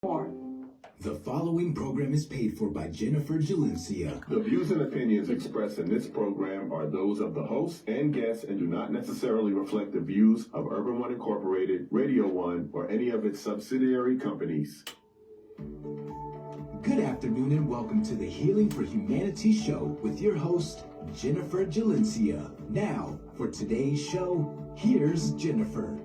More. The following program is paid for by Jennifer Gelencia. The views and opinions expressed in this program are those of the host and guests and do not necessarily reflect the views of Urban One Incorporated, Radio One, or any of its subsidiary companies. Good afternoon and welcome to the Healing for Humanity show with your host, Jennifer Gelencia. Now, for today's show, here's Jennifer.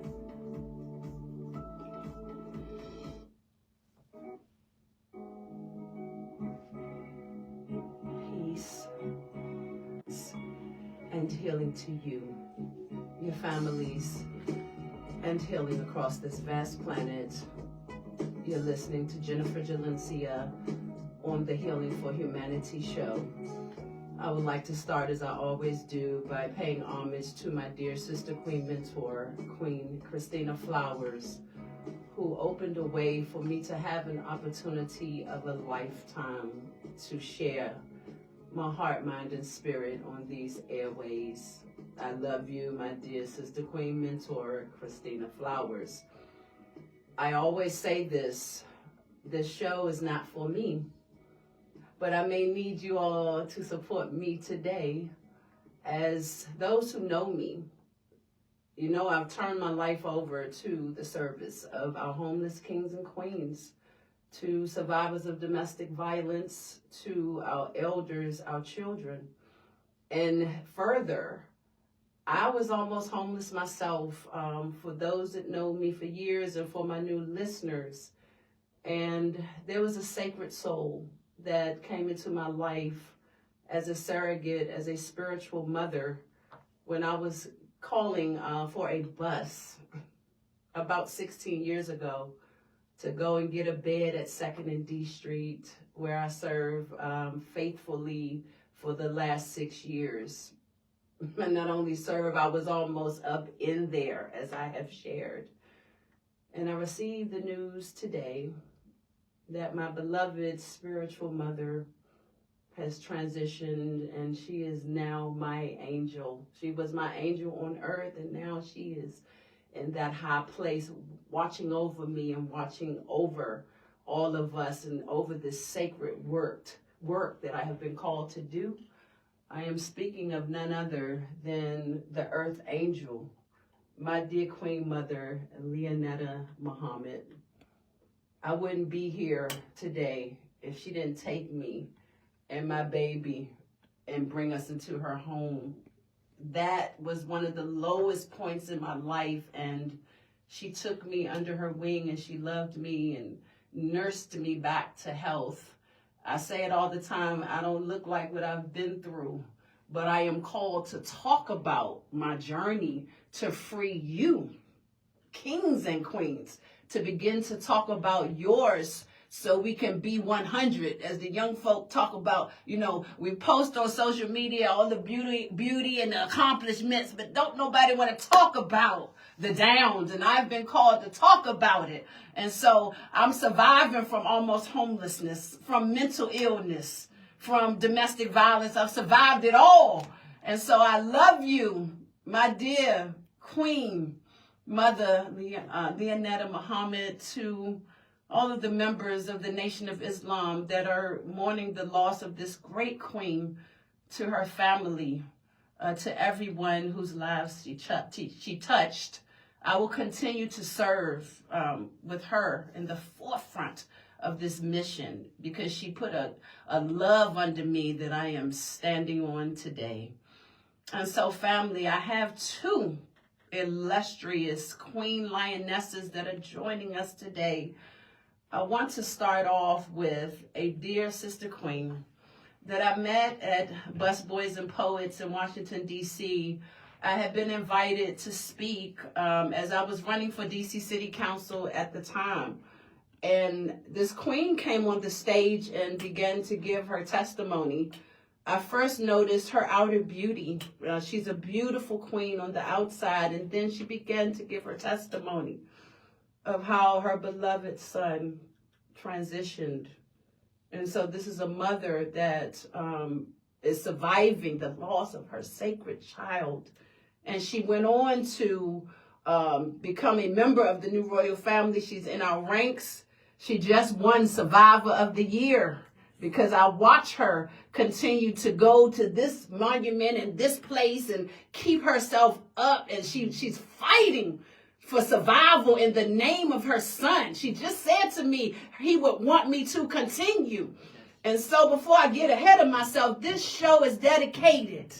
And healing to you, your families, and healing across this vast planet. You're listening to Jennifer Gelencia on the Healing for Humanity show. I would like to start, as I always do, by paying homage to my dear sister, Queen Mentor, Queen Christina Flowers, who opened a way for me to have an opportunity of a lifetime to share my heart, mind, and spirit on these airways. I love you, my dear sister, Queen Mentor, Christina Flowers. I always say this show is not for me, but I may need you all to support me today. As those who know me, you know I've turned my life over to the service of our homeless kings and queens, to survivors of domestic violence, to our elders, our children. And further, I was almost homeless myself, for those that know me for years and for my new listeners. And there was a sacred soul that came into my life as a surrogate, as a spiritual mother, when I was calling for a bus about 16 years ago to go and get a bed at 2nd and D Street, where I serve faithfully for the last 6 years. And not only serve, I was almost up in there, as I have shared. And I received the news today that my beloved spiritual mother has transitioned, and she is now my angel. She was my angel on earth, and now she is in that high place, watching over me and watching over all of us and over this sacred work that I have been called to do. I am speaking of none other than the earth angel, my dear Queen Mother, Leonetta Muhammad. I wouldn't be here today if she didn't take me and my baby and bring us into her home. That was one of the lowest points in my life, and she took me under her wing and she loved me and nursed me back to health. I say it all the time, I don't look like what I've been through, but I am called to talk about my journey to free you, kings and queens, to begin to talk about yours, so we can be 100. As the young folk talk about, we post on social media all the beauty and the accomplishments, but don't nobody want to talk about the downs. And I've been called to talk about it. And so I'm surviving from almost homelessness, from mental illness, from domestic violence. I've survived it all. And so I love you, my dear Queen Mother Leonetta Muhammad, to all of the members of the Nation of Islam that are mourning the loss of this great queen, to her family, to everyone whose lives she touched. I will continue to serve with her in the forefront of this mission, because she put a love under me that I am standing on today. And so, family, I have two illustrious queen lionesses that are joining us today. I want to start off with a dear sister queen that I met at Busboys and Poets in Washington, D.C. I had been invited to speak as I was running for D.C. City Council at the time. And this queen came on the stage and began to give her testimony. I first noticed her outer beauty. She's a beautiful queen on the outside. And then she began to give her testimony of how her beloved son transitioned. And so this is a mother that is surviving the loss of her sacred child. And she went on to become a member of the new royal family. She's in our ranks. She just won Survivor of the Year because I watch her continue to go to this monument and this place and keep herself up, and she's fighting for survival in the name of her son. She just said to me he would want me to continue. And so before I get ahead of myself, this show is dedicated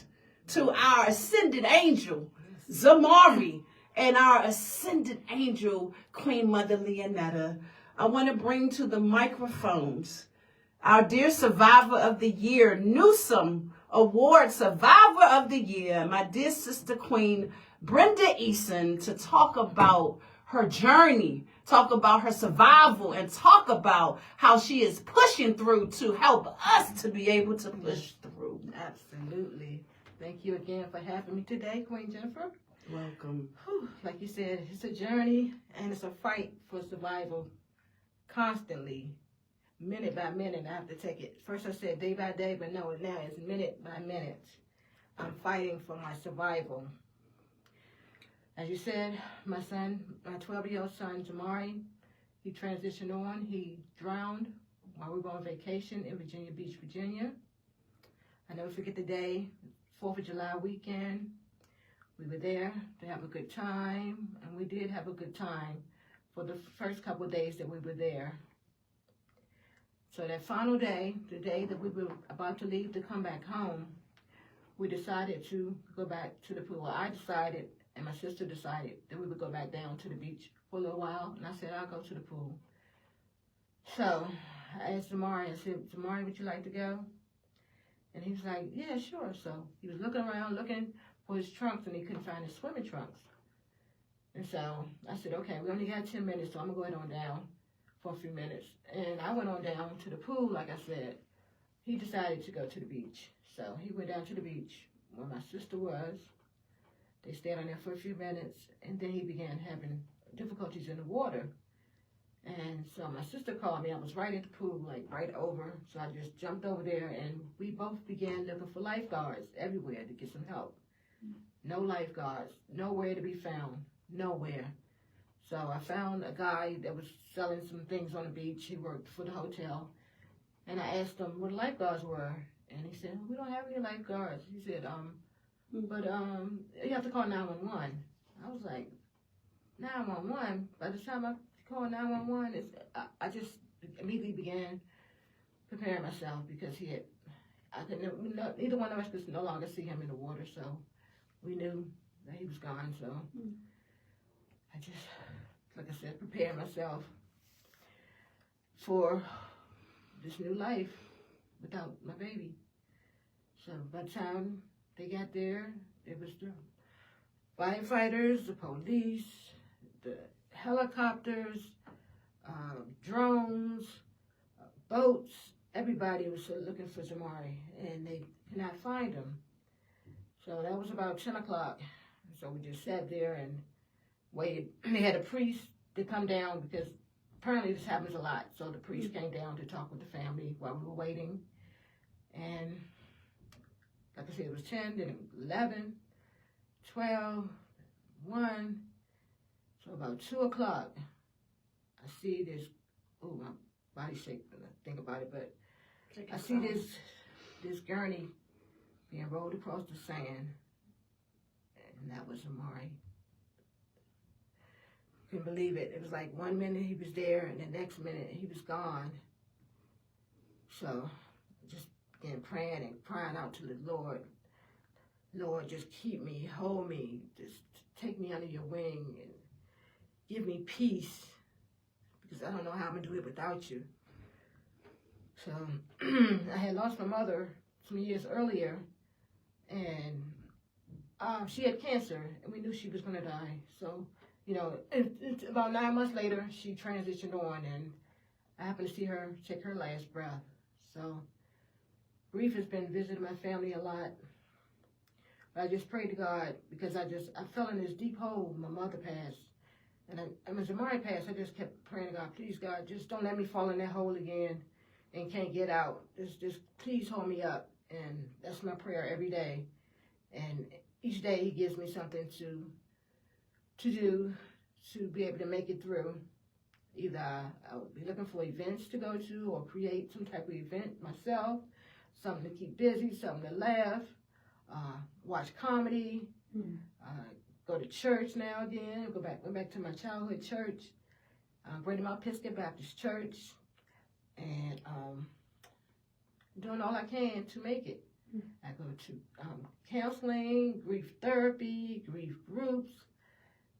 to our ascended angel, Zamari, and our ascended angel, Queen Mother Leonetta. I want to bring to the microphones our dear Survivor of the Year, Newsome Award Survivor of the Year, my dear sister Queen Brenda Eason, to talk about her journey, talk about her survival, and talk about how she is pushing through to help us to be able to push through. Absolutely. Thank you again for having me today, Queen Jennifer. Welcome. Whew, like you said, it's a journey and it's a fight for survival constantly, minute by minute. I have to take it. First I said day by day, but no, now it's minute by minute. I'm fighting for my survival. As you said, my son, my 12-year-old son, Zamari, he transitioned on. He drowned while we were on vacation in Virginia Beach, Virginia. I never forget the day, 4th of July weekend. We were there to have a good time, and we did have a good time for the first couple of days that we were there. So that final day, the day that we were about to leave to come back home, we decided to go back to the pool. I decided, and my sister decided, that we would go back down to the beach for a little while, and I said, I'll go to the pool. So I asked Zamari, I said, Zamari, would you like to go? And he was like, yeah, sure. So he was looking around, looking for his trunks, and he couldn't find his swimming trunks. And so I said, okay, we only got 10 minutes, so I'm going to go on down for a few minutes. And I went on down to the pool, like I said. He decided to go to the beach. So he went down to the beach where my sister was. They stayed on there for a few minutes, and then he began having difficulties in the water. And so my sister called me. I was right at the pool, like right over. So I just jumped over there, and we both began looking for lifeguards everywhere to get some help. No lifeguards, nowhere to be found, nowhere. So I found a guy that was selling some things on the beach. He worked for the hotel. And I asked him what lifeguards were. And he said, we don't have any lifeguards. He said, but you have to call 911. I was like, 911? By the time I called 911, I just immediately began preparing myself because neither one of us could no longer see him in the water, so we knew that he was gone. So I just, like I said, prepared myself for this new life without my baby. So by the time they got there, it was the firefighters, the police, the helicopters, drones, boats. Everybody was looking for Zamari, and they could not find him. So that was about 10 o'clock. So we just sat there and waited. They had a priest to come down because apparently this happens a lot. So the priest came down to talk with the family while we were waiting. And like I said, it was 10, then 11, 12, 1. So about 2 o'clock, I see this, oh, my body shakes when I think about it, but I see this gurney being rolled across the sand, and that was Zamari. Couldn't believe it. It was like 1 minute he was there, and the next minute he was gone. So I just began praying and crying out to the Lord. Lord, just keep me, hold me, just take me under your wing and give me peace, because I don't know how I'm going to do it without you. So I had lost my mother some years earlier, and she had cancer, and we knew she was going to die. So, you know, it's about 9 months later, she transitioned on, and I happened to see her take her last breath. So grief has been visiting my family a lot. But I just prayed to God, because I fell in this deep hole when my mother passed. And when Zamari passed, I just kept praying to God, please, God, just don't let me fall in that hole again and can't get out. Just please hold me up. And that's my prayer every day. And each day he gives me something to do to be able to make it through. Either I'll be looking for events to go to or create some type of event myself, something to keep busy, something to laugh, watch comedy, go to church now again, go back to my childhood church, Brandon Episcopal Baptist Church, and doing all I can to make it. I go to counseling, grief therapy, grief groups.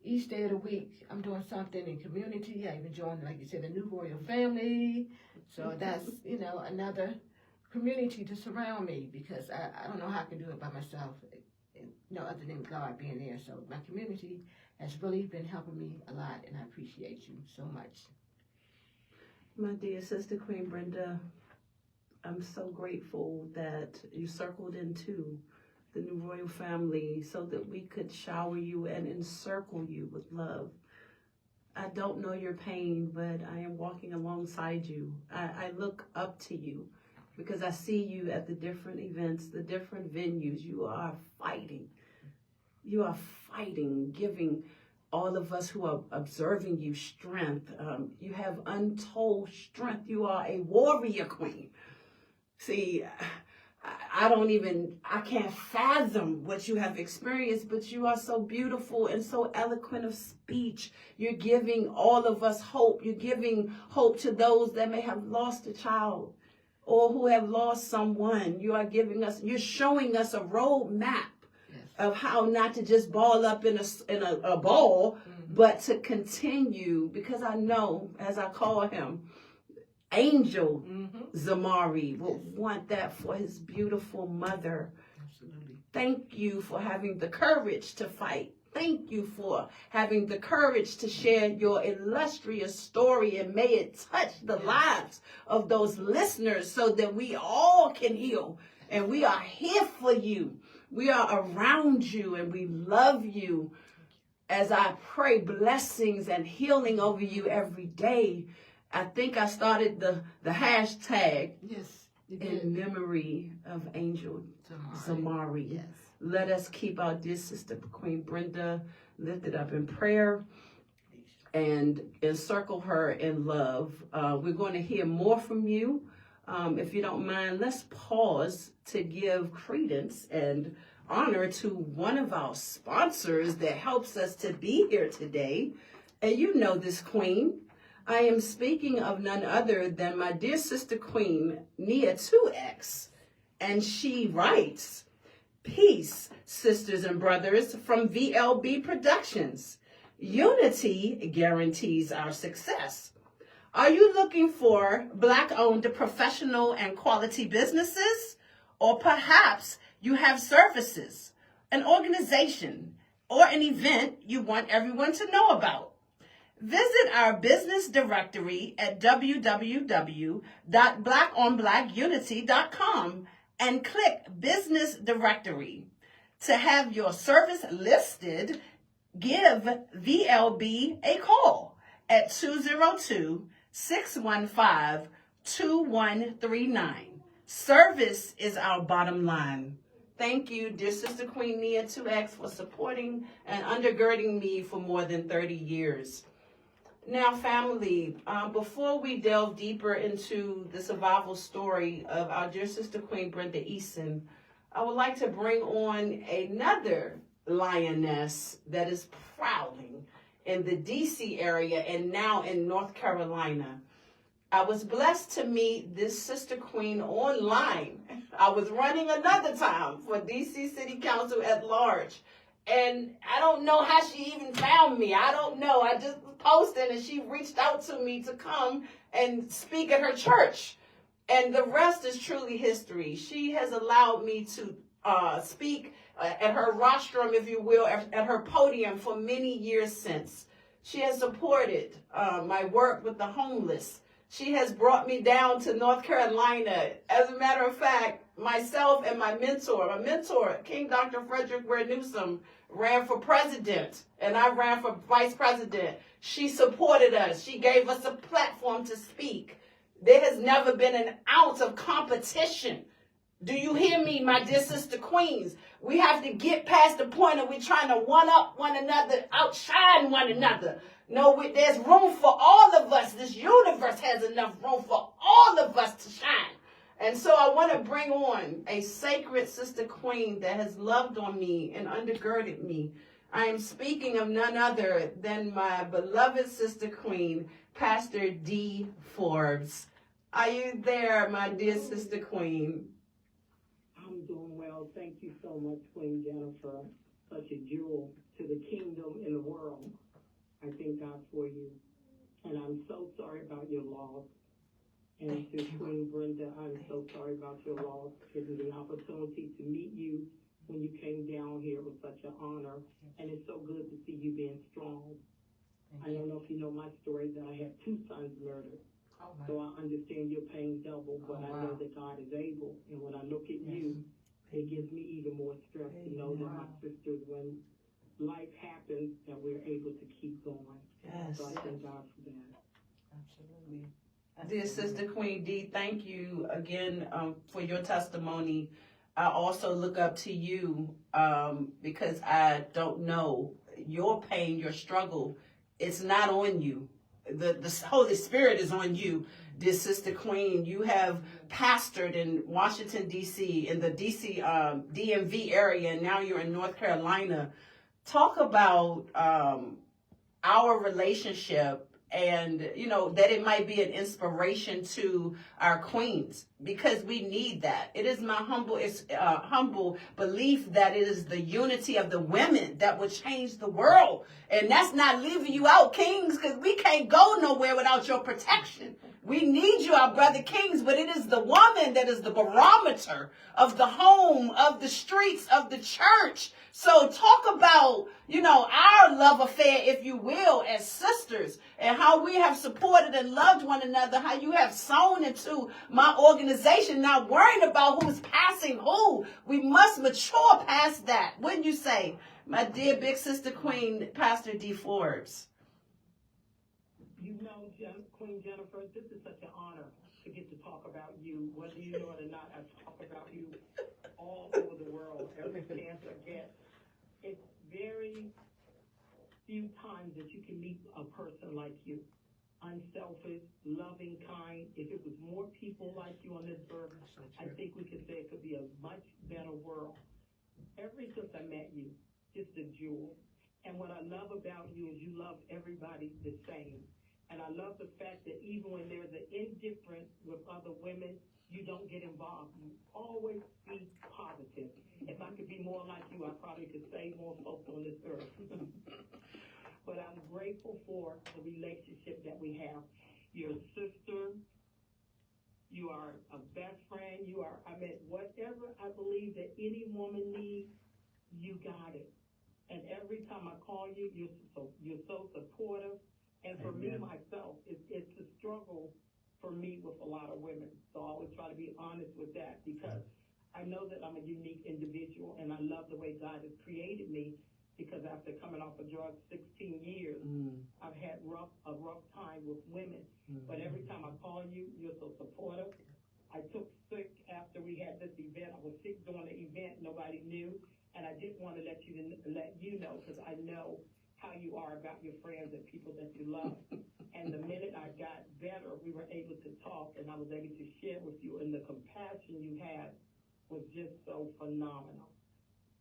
Each day of the week, I'm doing something in community. I even joined, like you said, the New Royal Family. So that's, another community to surround me, because I don't know how I can do it by myself, other than God being there. So my community has really been helping me a lot, and I appreciate you so much. My dear sister Queen Brenda, I'm so grateful that you circled into the New Royal Family so that we could shower you and encircle you with love. I don't know your pain, but I am walking alongside you. I look up to you because I see you at the different events, the different venues. You are fighting. You are fighting, giving all of us who are observing you strength. You have untold strength. You are a warrior queen. See, I can't fathom what you have experienced, but you are so beautiful and so eloquent of speech. You're giving all of us hope. You're giving hope to those that may have lost a child or who have lost someone. You're showing us a roadmap of how not to just ball up in a ball, but to continue, because I know, as I call him, Angel Zamari will want that for his beautiful mother. Absolutely. Thank you for having the courage to fight. Thank you for having the courage to share your illustrious story, and may it touch the lives of those listeners so that we all can heal. And we are here for you. We are around you, and we love you. As I pray blessings and healing over you every day, I think I started the hashtag in memory of Angel Zamari. Yes. Let us keep our dear sister Queen Brenda lifted up in prayer and encircle her in love. We're going to hear more from you. If you don't mind, let's pause to give credence and honor to one of our sponsors that helps us to be here today. And you know this queen. I am speaking of none other than my dear sister Queen, Nia 2X. And she writes, "Peace, sisters and brothers, from VLB Productions. Unity guarantees our success. Are you looking for Black-owned professional and quality businesses? Or perhaps you have services, an organization, or an event you want everyone to know about? Visit our business directory at www.blackonblackunity.com and click Business Directory. To have your service listed, give VLB a call at 202-615-2139. Service is our bottom line. Thank you, dear Sister Queen Nia 2X, for supporting and undergirding me for more than 30 years. Now, family, before we delve deeper into the survival story of our dear sister Queen Brenda Eason, I would like to bring on another lioness that is prowling in the D.C. area and now in North Carolina. I was blessed to meet this sister queen online. I was running another time for D.C. City Council at large. And I don't know how she even found me. I don't know. I just was posting and she reached out to me to come and speak at her church. And the rest is truly history. She has allowed me to speak at her rostrum, if you will, at her podium for many years since. She has supported my work with the homeless. She has brought me down to North Carolina. As a matter of fact, myself and my mentor, King Dr. Frederick Ware Newsom, ran for president, and I ran for vice president. She supported us. She gave us a platform to speak. There has never been an ounce of competition. Do you hear me, my dear sister queens? We have to get past the point of we're trying to one-up one another, outshine one another. No, there's room for all of us. This universe has enough room for all of us to shine. And so I want to bring on a sacred sister queen that has loved on me and undergirded me. I am speaking of none other than my beloved sister queen, Pastor D. Forbes. Are you there, my dear sister queen? I'm doing well. Thank you so much, Queen Jennifer. Such a jewel to the kingdom and the world. I thank God for you. And I'm so sorry about your loss. And to Queen Brenda, I'm so sorry about your loss. Getting the opportunity to meet you when you came down here was such an honor. And it's so good to see you being strong. I don't know if you know my story that I had 2 sons murdered. So I understand your pain double, but I know that God is able. And when I look at you, it gives me even more strength to know that my sisters, when life happens, that we're able to keep going. Yes. So I thank God for that. Absolutely. Dear Sister Queen D, thank you again for your testimony. I also look up to you because I don't know your pain, your struggle. It's not on you. The Holy Spirit is on you, dear Sister Queen. You have pastored in Washington, D.C., in the D.C. DMV area, and now you're in North Carolina. Talk about our relationship and, you know, that it might be an inspiration to our queens, because we need that. It is my humble belief that it is the unity of the women that will change the world. And that's not leaving you out, kings, because we can't go nowhere without your protection. We need you, our brother kings, but it is the woman that is the barometer of the home, of the streets, of the church. So talk about, you know, our love affair, if you will, as sisters, and how we have supported and loved one another, how you have sown into my organization, not worrying about who's passing who. We must mature past that. Wouldn't you say, my dear big sister queen, Pastor D. Forbes? You know, Queen Jennifer, this is such an honor to get to talk about you. Whether you know it or not, I talk about you all over the world, every chance I get. It's very few times that you can meet a person like you. Unselfish, loving, kind. If it was more people like you on this earth, I think we could say it could be a much better world. Ever since I met you, just a jewel. And what I love about you is you love everybody the same. And I love the fact that even when there's an indifference with other women, you don't get involved. You always be positive. If I could be more like you, I probably could save more folks on this earth. But I'm grateful for the relationship that we have. You're a sister. You are a best friend. You are, whatever I believe that any woman needs, you got it. And every time I call you, you're so supportive. And for me, myself, it's a struggle for me with a lot of women. So I always try to be honest with that, because I know that I'm a unique individual, and I love the way God has created me, because after coming off of drugs 16 years, I've had a rough time with women. But every time I call you, you're so supportive. I took sick after we had this event. I was sick during the event. Nobody knew. And I didn't want to let you know, because I know how you are about your friends and people that you love. And the minute I got better, we were able to talk, and I was able to share with you, and the compassion you had was just so phenomenal.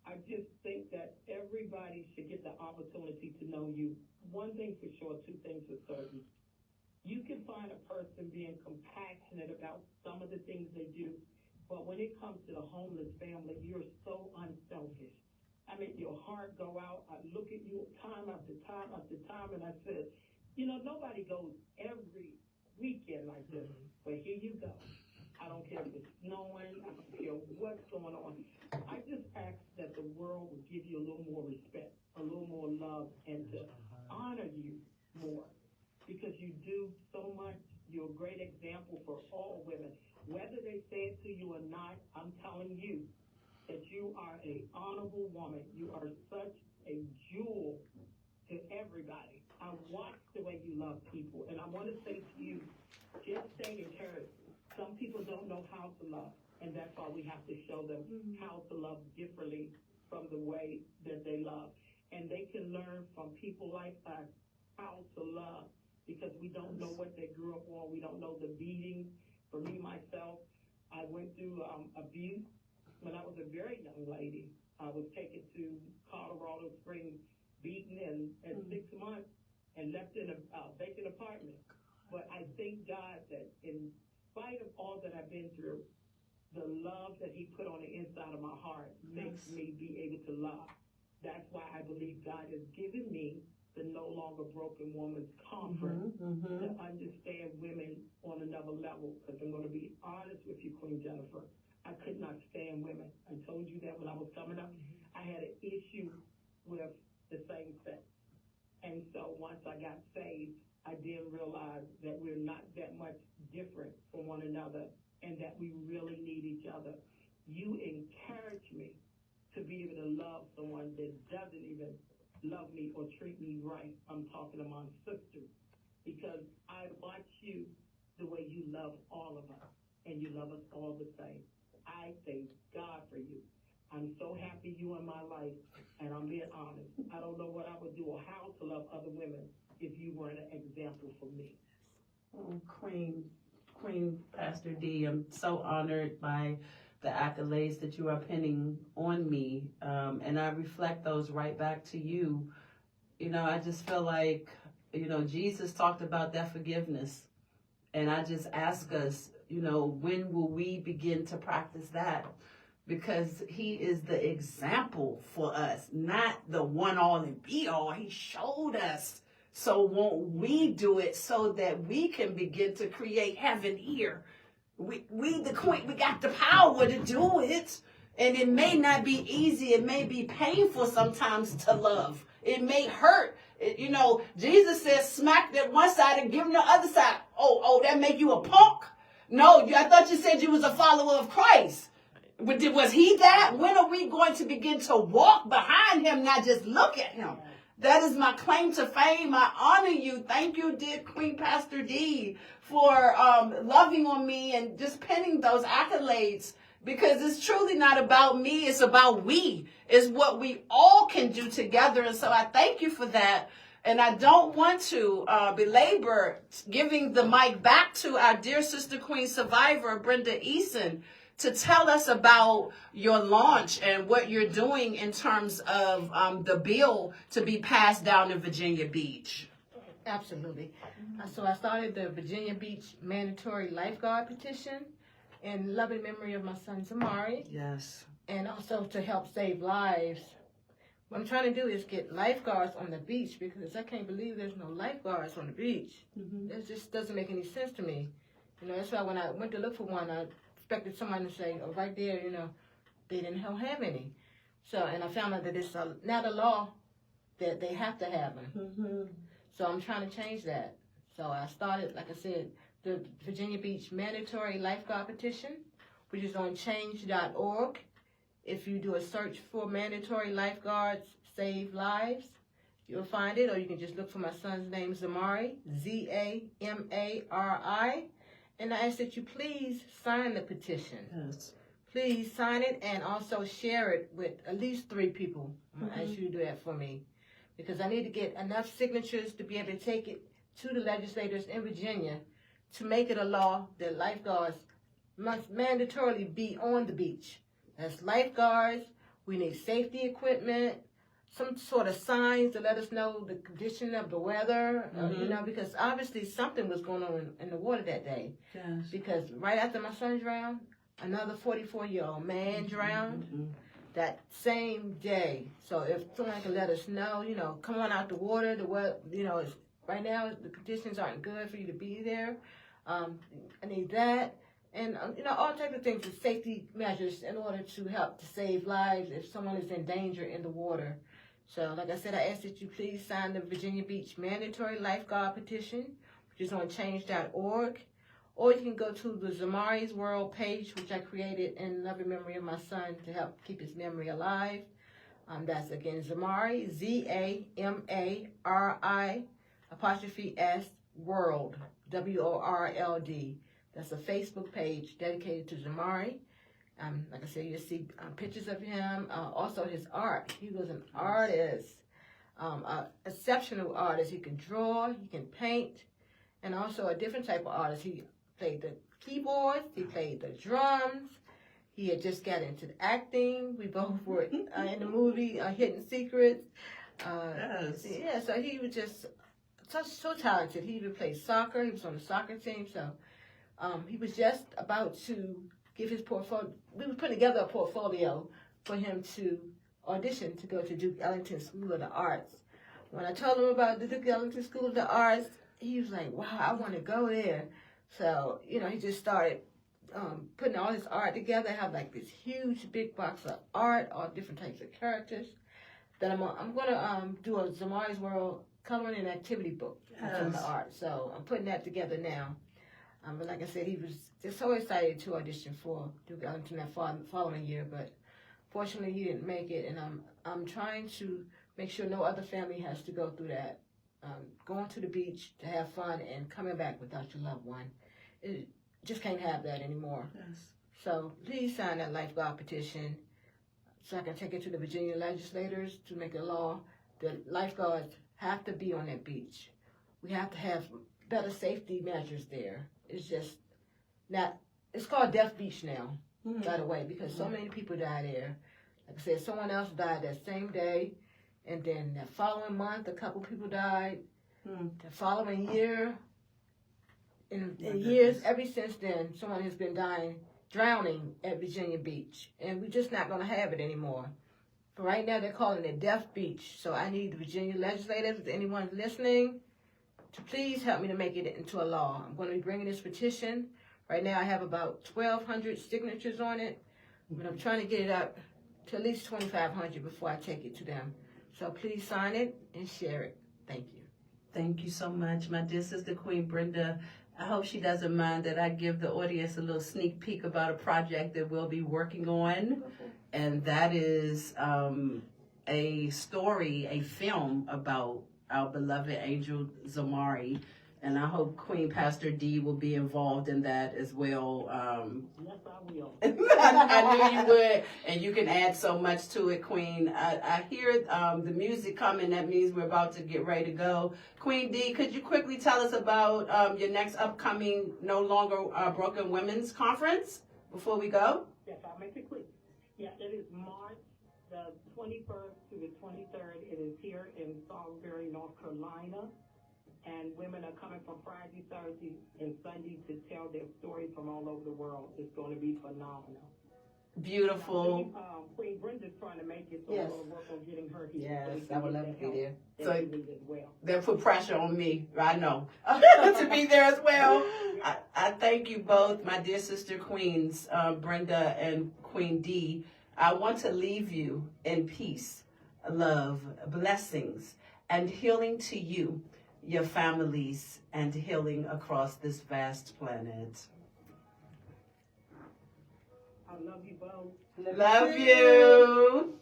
I just think that everybody should get the opportunity to know you. One thing for sure, 2 things for certain. You can find a person being compassionate about some of the things they do, but when it comes to the homeless family, you're so unselfish. I mean, your heart go out. I look at you time after time after time, and I said, you know, nobody goes every weekend like this, but here you go. I don't care if it's snowing. I don't care what's going on. I just ask that the world would give you a little more respect, a little more love, and to honor you more, because you do so much. You're a great example for all women. Whether they say it to you or not, I'm telling you that you are an honorable woman. You are such a jewel to everybody. I watch the way you love people, and I want to say to you, just stay encouraged. Some people don't know how to love, and that's why we have to show them how to love differently from the way that they love. And they can learn from people like us how to love, because we don't know what they grew up on. We don't know the beating. For me, myself, I went through abuse when I was a very young lady. I was taken to Colorado Springs, beaten at 6 months, and left in a vacant apartment. But I thank God that in spite of all that I've been through, the love that he put on the inside of my heart makes me be able to love. That's why I believe God has given me the no longer broken woman's comfort to understand women on another level. Because I'm going to be honest with you, Queen Jennifer, I could not stand women. I told you that when I was coming up. I had an issue with the same sex. And so once I got saved, I did realize that we're not that much different from one another and that we really need each other. You encourage me to be able to love someone that doesn't even love me or treat me right. I'm talking among sisters, because I watch you the way you love all of us, and you love us all the same. I thank God for you. I'm so happy you in my life, and I'm being honest. I don't know what I would do or how to love other women if you weren't an example for me. Oh, Queen Pastor D, I'm so honored by the accolades that you are pinning on me, and I reflect those right back to you. You know, I just feel like, you know, Jesus talked about that forgiveness, and I just ask us, you know, when will we begin to practice that? Because he is the example for us, not the one all and be all. He showed us. So won't we do it so that we can begin to create heaven here? We the queen, we got the power to do it. And it may not be easy. It may be painful sometimes to love. It may hurt. You know, Jesus says, smack that one side and give him the other side. Oh, that make you a punk? No, I thought you said you was a follower of Christ. But was he that? When are we going to begin to walk behind him, not just look at him? That is my claim to fame. I honor you. Thank you, dear Queen Pastor D, for loving on me and just penning those accolades, because it's truly not about me. It's about we. It's what we all can do together. And so I thank you for that. And I don't want to belabor giving the mic back to our dear sister Queen Survivor, Brenda Eason, to tell us about your launch and what you're doing in terms of the bill to be passed down in Virginia Beach. Absolutely. So I started the Virginia Beach mandatory lifeguard petition in loving memory of my son Zamari. Yes. And also to help save lives. What I'm trying to do is get lifeguards on the beach, because I can't believe there's no lifeguards on the beach. It just doesn't make any sense to me. You know, that's why when I went to look for one, I expected someone to say, oh, right there, you know, they didn't have any. So, and I found out that it's not a law that they have to have them. So I'm trying to change that. So I started, like I said, the Virginia Beach mandatory lifeguard petition, which is on change.org. If you do a search for mandatory lifeguards save lives, you'll find it, or you can just look for my son's name, Zamari, Zamari. And I ask that you please sign the petition. Yes. Please sign it and also share it with at least 3 people. I'm going to ask you to do that for me, because I need to get enough signatures to be able to take it to the legislators in Virginia to make it a law that lifeguards must mandatorily be on the beach. As lifeguards, we need safety equipment, some sort of signs to let us know the condition of the weather, you know, because obviously something was going on in the water that day. Yes. Because right after my son drowned, another 44-year-old man drowned that same day. So if someone can let us know, you know, come on out the water. The weather, you know, right now the conditions aren't good for you to be there. I need that. And, you know, all types of things with safety measures in order to help to save lives if someone is in danger in the water. So, like I said, I ask that you please sign the Virginia Beach mandatory lifeguard petition, which is on change.org. Or you can go to the Zamari's World page, which I created in loving memory of my son to help keep his memory alive. That's, again, Zamari, Zamari', World, WORLD. That's a Facebook page dedicated to Zamari. Like I said, you'll see pictures of him, also his art. He was an artist. An exceptional artist. He can draw, he can paint, and also a different type of artist. He played the keyboards, he played the drums. He had just got into the acting. We both were in the movie Hidden Secrets. Yes. Yeah, so he was just so talented. He even played soccer. He was on the soccer team. So he was just about to give his portfolio. We were putting together a portfolio for him to audition to go to Duke Ellington School of the Arts. When I told him about the Duke Ellington School of the Arts, he was like, wow, I want to go there. So, he just started putting all his art together. I have like this huge big box of art, all different types of characters. Then I'm going to do a Zamari's World coloring and activity book from the art. So I'm putting that together now. But like I said, he was just so excited to audition for Duke Ellington that following year. But fortunately, he didn't make it. And I'm trying to make sure no other family has to go through that. Going to the beach to have fun and coming back without your loved one. It just can't have that anymore. Yes. So please sign that Lifeguard petition so I can take it to the Virginia legislators to make a law that lifeguards have to be on that beach. We have to have better safety measures there. It's just not, it's called Death Beach now, by the way, because so many people die there. Like I said, someone else died that same day, and then that following month, a couple people died. The following year, in years ever since then, someone has been drowning at Virginia Beach, and we're just not going to have it anymore. For right now, they're calling it Death Beach. So I need the Virginia legislators, if anyone's listening, to please help me to make it into a law. I'm going to be bringing this petition. Right now, I have about 1,200 signatures on it, but I'm trying to get it up to at least 2,500 before I take it to them. So please sign it and share it. Thank you. Thank you so much, my dear sister, Queen Brenda. I hope she doesn't mind that I give the audience a little sneak peek about a project that we'll be working on. And that is a story, a film about our beloved angel Zamari. And I hope Queen Pastor D will be involved in that as well. Yes, I will. I knew you would. And you can add so much to it, Queen. I hear the music coming. That means we're about to get ready to go. Queen D, could you quickly tell us about your next upcoming No Longer Broken Women's Conference before we go? Yes, I'll make it quick. Yes, it is March the 21st to the 23rd. It is here in Salisbury, North Carolina. And women are coming from Friday, Thursday, and Sunday to tell their stories from all over the world. It's going to be phenomenal. Beautiful. Queen Brenda's trying to make it, so Yes. we're going to work on getting her here. Yes, I would love to be there. So, So as well. they'll put pressure on me, I know, to be there as well. I thank you both, my dear sister queens, Brenda and Queen D. I want to leave you in peace, love, blessings, and healing to you, your families, and healing across this vast planet. I love you both. Love you.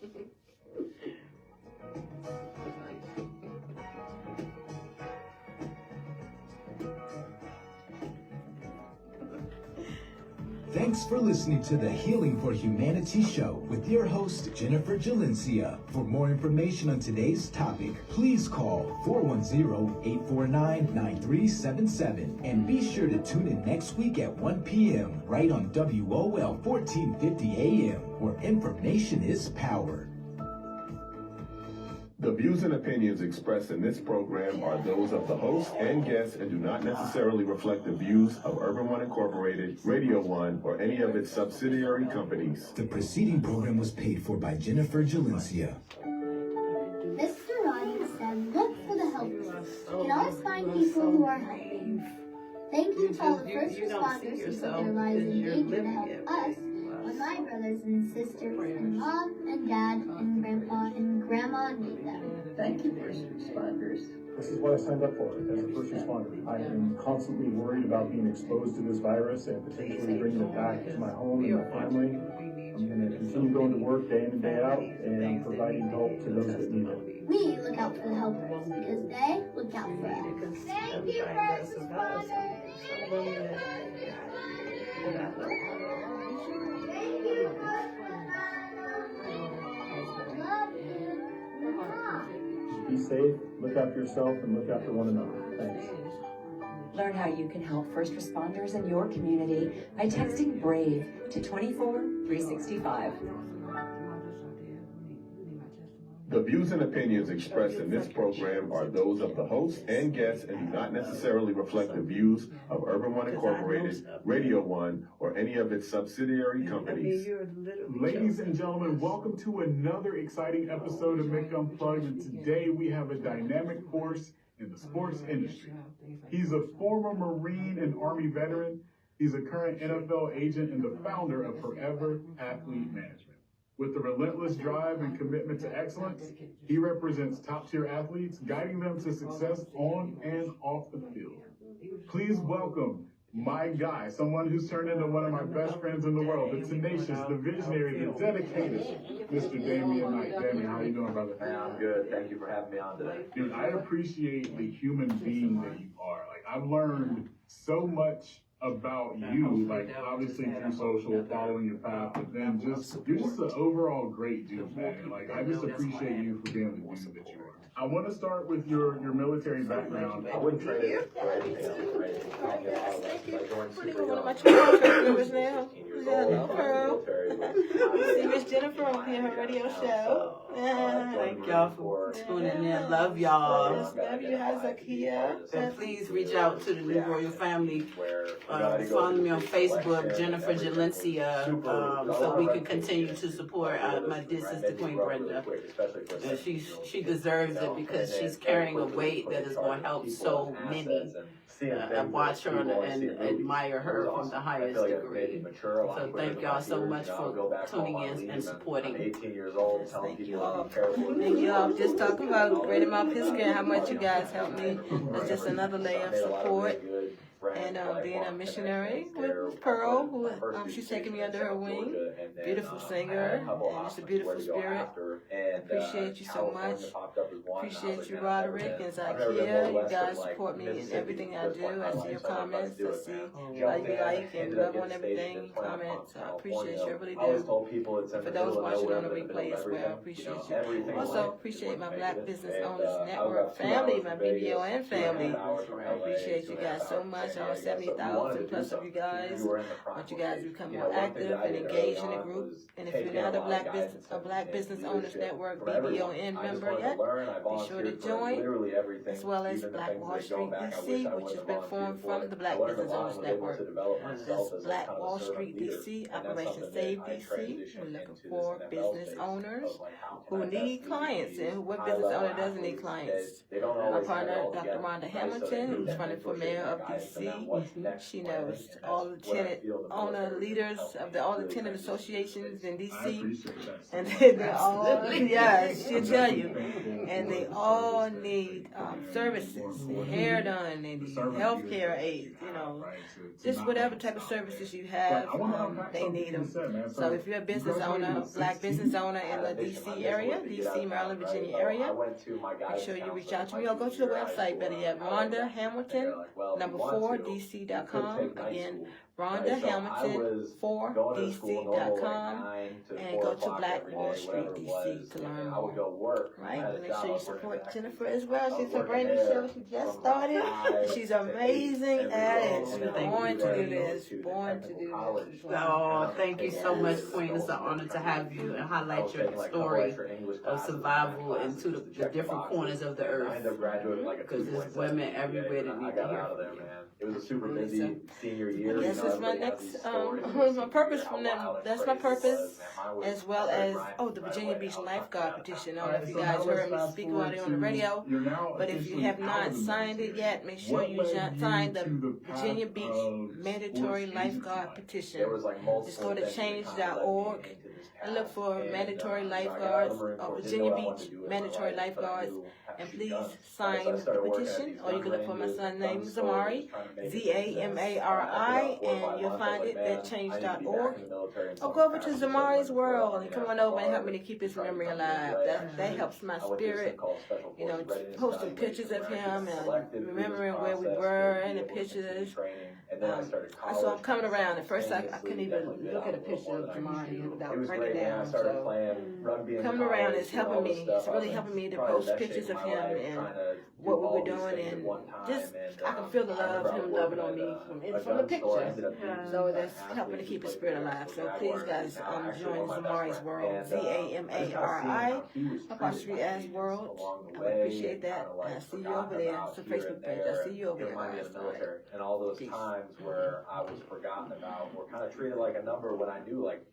Thanks for listening to the Healing for Humanity show with your host, Jennifer Gelencia. For more information on today's topic, please call 410-849-9377. And be sure to tune in next week at 1 p.m. right on WOL 1450 AM, where information is power. The views and opinions expressed in this program are those of the host and guests and do not necessarily reflect the views of Urban One Incorporated, Radio One, or any of its subsidiary companies. The preceding program was paid for by Jennifer Gelencia. Mr. Ryan said, look for the helpers. You can always find people who are helping. Thank you to all the first responders who put their lives in danger to help us, when my brothers and sisters and mom and dad and grandpa and grandma need them. Thank you, first responders. This is what I signed up for as a first responder. I am constantly worried about being exposed to this virus and potentially bringing it back to my home and my family. I'm going to continue going to work day in and day out and providing help to those that need it. We look out for the helpers because they look out for us. Thank you, first responders. Thank you, Love you. Be safe. safe, look after yourself, and look after one another. Thanks. Learn how you can help first responders in your community by texting BRAVE to 24365. The views and opinions expressed in this program are those of the host and guests and do not necessarily reflect the views of Urban One Incorporated, Radio One, or any of its subsidiary companies. Ladies and gentlemen, welcome to another exciting episode of Make Unplugged, and today we have a dynamic force in the sports industry. He's a former Marine and Army veteran. He's a current NFL agent and the founder of Forever Athlete Management. With the relentless drive and commitment to excellence, he represents top-tier athletes, guiding them to success on and off the field. Please welcome my guy, someone who's turned into one of my best friends in the world, the tenacious, the visionary, the dedicated, Mr. Damian Knight. Damian, how you doing, brother? Man, I'm good. Thank you for having me on today. Dude, I appreciate the human being that you are. Like, I've learned so much about you, like obviously through social, following your path, but then you're just an overall great dude, man. Like, I just appreciate you for being the dude that you are. I want to start with your military background. I wouldn't trade it for anything else, right? One of my children members now. Yeah, Pearl. See Miss Jennifer on here, her radio show. Thank y'all for tuning in. Love y'all. Love you, hi Zakia. And please reach out to the New Royal family. Follow me on Facebook, Jennifer Gelencia, so we can continue to support my dear sister Queen Brenda. And she deserves it because she's carrying a weight that is going to help so many. I watch her and admire her from the highest degree. So thank y'all so much for tuning in and supporting. 18 years old, telling Thank people you all. to be careful. Thank you all. Just talking about Greater Mount Pisgah and how much you guys helped me. It's just another layer of support. And being a missionary with Pearl, who she's taking me under her wing. Beautiful singer, and it's a beautiful spirit. Appreciate you so much. Appreciate you, Roderick and Zakia. You guys support me in everything I do. I see your comments. I see how you like and love on everything. Comments. I appreciate you. I really do. For those watching on the replay as well, I appreciate you. Also appreciate my Black Business Owners Network family, my BBON family. I appreciate you guys so much. All 70,000 plus of you guys. I want you guys to become more active and engage in the group. And if you're not a Black Business Owners Network BBON member yet, be sure to join, as well as Black Wall Street DC, which has been formed from the Black Business Owners Network. This Black Wall Street DC, Operation Save DC. We're looking for business owners who need clients, and what business owner doesn't need clients? Our partner, Dr. Rhonda Hamilton, who's running for mayor of DC. She knows all the tenant owner leaders of all the tenant associations in DC, and they all, she'll tell you, and they all need services, hair done, they need healthcare aid, just whatever type of services you have, they need them. So if you're a business owner, Black business owner in the DC area, DC, Maryland, Virginia area, make sure you reach out to me or go to the website, better yet, Rhonda Hamilton, #4dc.com. Again, Rhonda Hamilton 4dc.com, and go to Black Wall Street DC to learn more. Right? Make sure you support Jennifer as well. She's a brand new show. She just started. She's amazing at it. She's born to do this. Born to do this. Oh, thank you so much, Queen. It's an honor to have you and highlight your story of survival into the different corners of the earth. Because there's women everywhere that need to hear from you. It was a super busy senior year. Yes, that's my next, my purpose from them. That's my purpose, as well as, the Virginia Beach Lifeguard Petition. I don't know if you guys heard me speak about it on the radio, but if you have not signed it yet, make sure you sign the Virginia Beach Mandatory Lifeguard Petition. Just go to change.org and look for mandatory lifeguards, Virginia Beach mandatory lifeguards, and please sign the petition. Or you can look for my son's name, Zamari, Zamari, and you'll find it at change.org. Or go over to Zamari's World and come on over and help me to keep his memory alive. That helps my spirit. Posting pictures of him and remembering where we were and the pictures. So I'm coming around. At first, I couldn't even look at a picture of Zamari without breaking down. So coming around is helping me. It's really helping me to post pictures of him him and what we were doing, and just I can feel the love, him loving on me from the picture. So that's helping to keep his spirit alive. So please, guys, join Zamari's World, ZAMARI World. I would appreciate that. I see you over there. It's a Facebook page. I see you over there. And all those times where I was forgotten about, were kind of treated like a number when I knew, like,